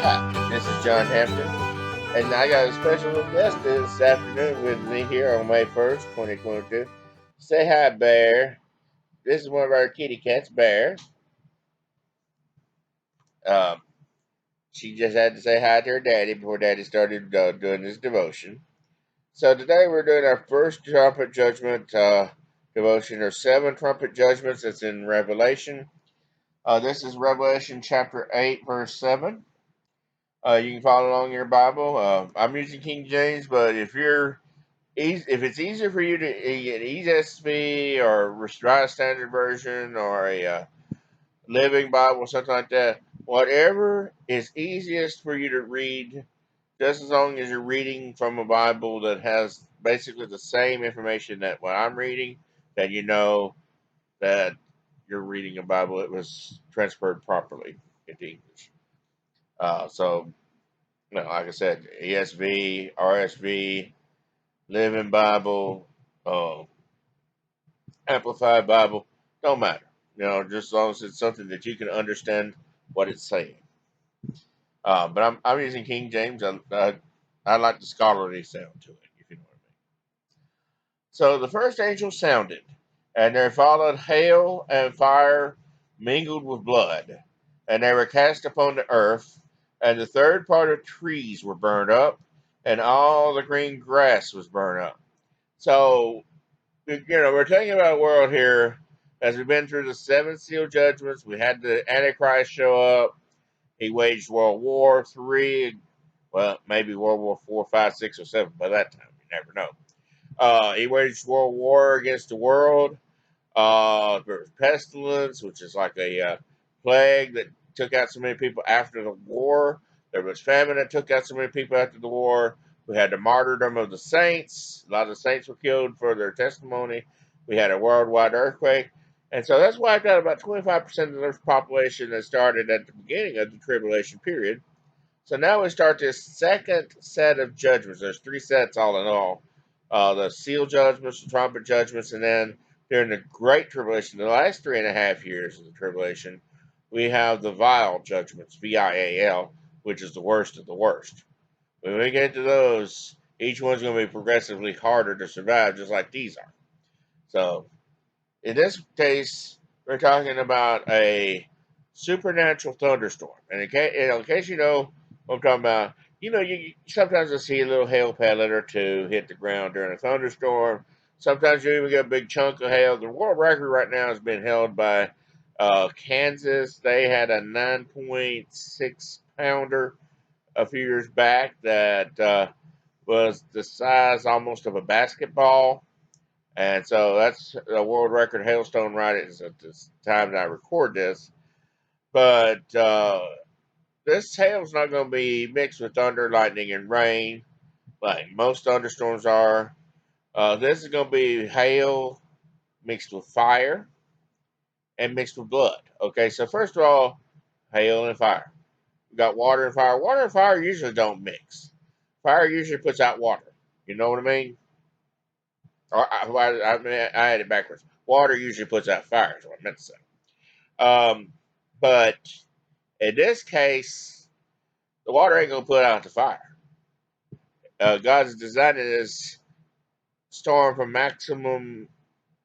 Hi, this is John Hampton, and I got a special guest this afternoon with me here on May 1st, 2022. Say hi, Bear. This is one of our kitty cats, Bear. Um, she just had to say hi to her daddy before daddy started doing his devotion. So today we're doing our first trumpet judgment devotion. There's 7 trumpet judgments that's in Revelation. This is Revelation chapter 8, verse 7. You can follow along in your Bible. I'm using King James, but if it's easier for you to get ESV or Revised Standard Version or a Living Bible, something like that, whatever is easiest for you to read, just as long as you're reading from a Bible that has basically the same information that what I'm reading, that you know that you're reading a Bible that was transferred properly into English. So, like I said, ESV, RSV, Living Bible, uh, Amplified Bible, don't matter. Just as long as it's something that you can understand what it's saying. But I'm using King James. I like the scholarly sound to it, if you know what I mean. So the first angel sounded, and there followed hail and fire mingled with blood, and they were cast upon the earth, and the third part of trees were burned up, and all the green grass was burned up. So we're talking about a world here as we've been through the 7 seal judgments. We had the Antichrist show up. He waged World War III. Well, maybe World War IV, 5, 6, or 7 by that time. You never know. He waged World War against the world. There was pestilence, which is like a plague that took out so many people after the war. There was famine that took out so many people after the war. We had the martyrdom of the saints. A lot of the saints were killed for their testimony. We had a worldwide earthquake. And so that's wiped out about 25% of the Earth's population that started at the beginning of the tribulation period. So now we start this second set of judgments. There's 3 sets all in all. The seal judgments, the trumpet judgments, and then during the Great Tribulation, the last 3.5 years of the tribulation, we have the vial judgments, VIAL, which is the worst of the worst. When we get to those, each one's going to be progressively harder to survive, just like these are. So, in this case, we're talking about a supernatural thunderstorm. And in case you know what I'm talking about, you sometimes you'll see a little hail pellet or two hit the ground during a thunderstorm. Sometimes you even get a big chunk of hail. The world record right now has been held by Kansas. They had a 9.6 pounder a few years back that was the size almost of a basketball. And so that's a world record hailstone right at this time that I record this. But this hail's not going to be mixed with thunder, lightning, and rain like most thunderstorms are. This is going to be hail mixed with fire and mixed with blood. Okay, so first of all, hail and fire. We got water and fire. Water and fire usually don't mix. Fire usually puts out water. You know what I mean? I had it backwards. Water usually puts out fire, is what I meant to say. But in this case, the water ain't gonna put out the fire. God's designed this storm for maximum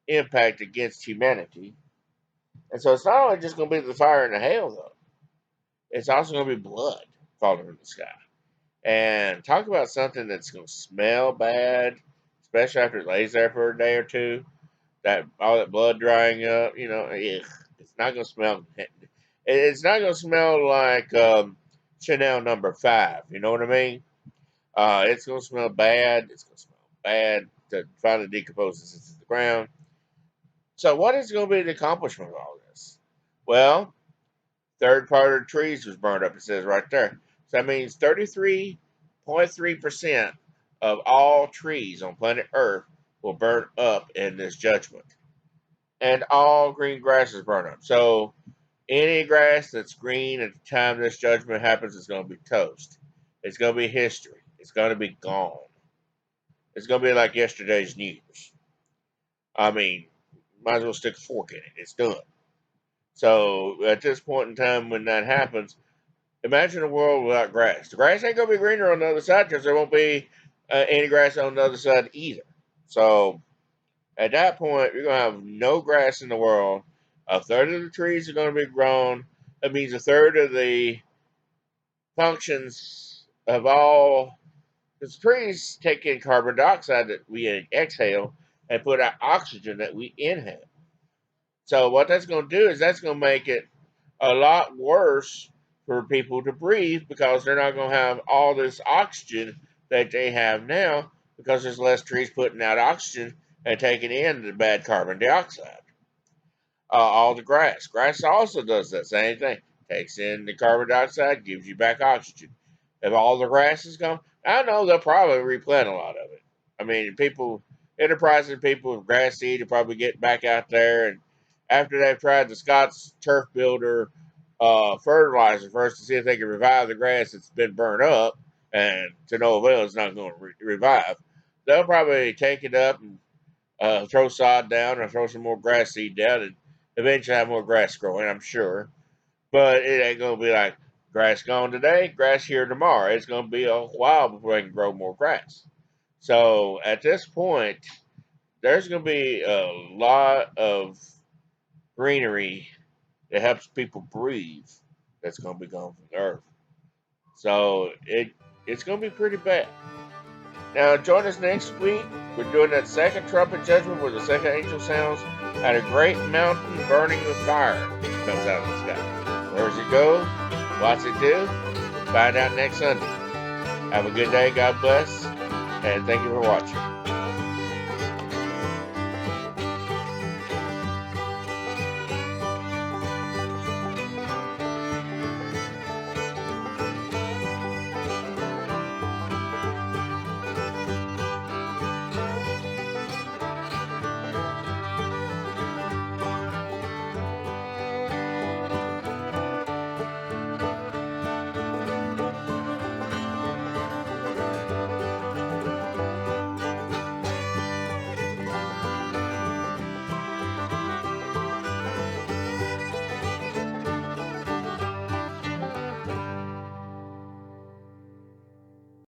impact against humanity, and so it's not only just gonna be the fire and the hail, though. It's also gonna be blood falling from the sky. And talk about something that's gonna smell bad, especially after it lays there for a day or two. That all that blood drying up, ugh, it's not gonna smell. It's not gonna smell like Chanel number 5. You know what I mean? It's gonna smell bad. It's gonna smell bad to finally decomposes into the ground. So, what is going to be the accomplishment of all this? Well, third part of the trees was burned up. It says right there. So that means 33.3% of all trees on planet Earth will burn up in this judgment, and all green grass is burned up. So any grass that's green at the time this judgment happens is going to be toast. It's going to be history. It's going to be gone. It's going to be like yesterday's news. I mean, might as well stick a fork in it. It's done. So at this point in time when that happens, Imagine a world without grass. The grass ain't gonna be greener on the other side because there won't be any grass on the other side either. So at that point, you're gonna have no grass in the world. A third of the trees are gonna be grown. That means a third of the functions of all, because trees take in carbon dioxide that we exhale and put out oxygen that we inhale. So what that's going to do is that's going to make it a lot worse for people to breathe because they're not going to have all this oxygen that they have now because there's less trees putting out oxygen and taking in the bad carbon dioxide. All the grass. Grass also does that same thing. Takes in the carbon dioxide, gives you back oxygen. If all the grass is gone, I know they'll probably replant a lot of it. I mean, people, enterprising people with grass seed will probably get back out there, and after they've tried the Scott's Turf Builder fertilizer first to see if they can revive the grass that's been burnt up, and to no avail, it's not going to revive. They'll probably take it up and throw sod down or throw some more grass seed down and eventually have more grass growing, I'm sure. But it ain't going to be like grass gone today, grass here tomorrow. It's going to be a while before they can grow more grass. So at this point, there's going to be a lot of greenery that helps people breathe that's going to be gone from the earth. So it's going to be pretty bad. Now, join us next week. We're doing that second trumpet judgment where the second angel sounds at a great mountain burning with fire comes out of the sky. Where's it go? What's it do? Find out next Sunday. Have a good day. God bless. And thank you for watching.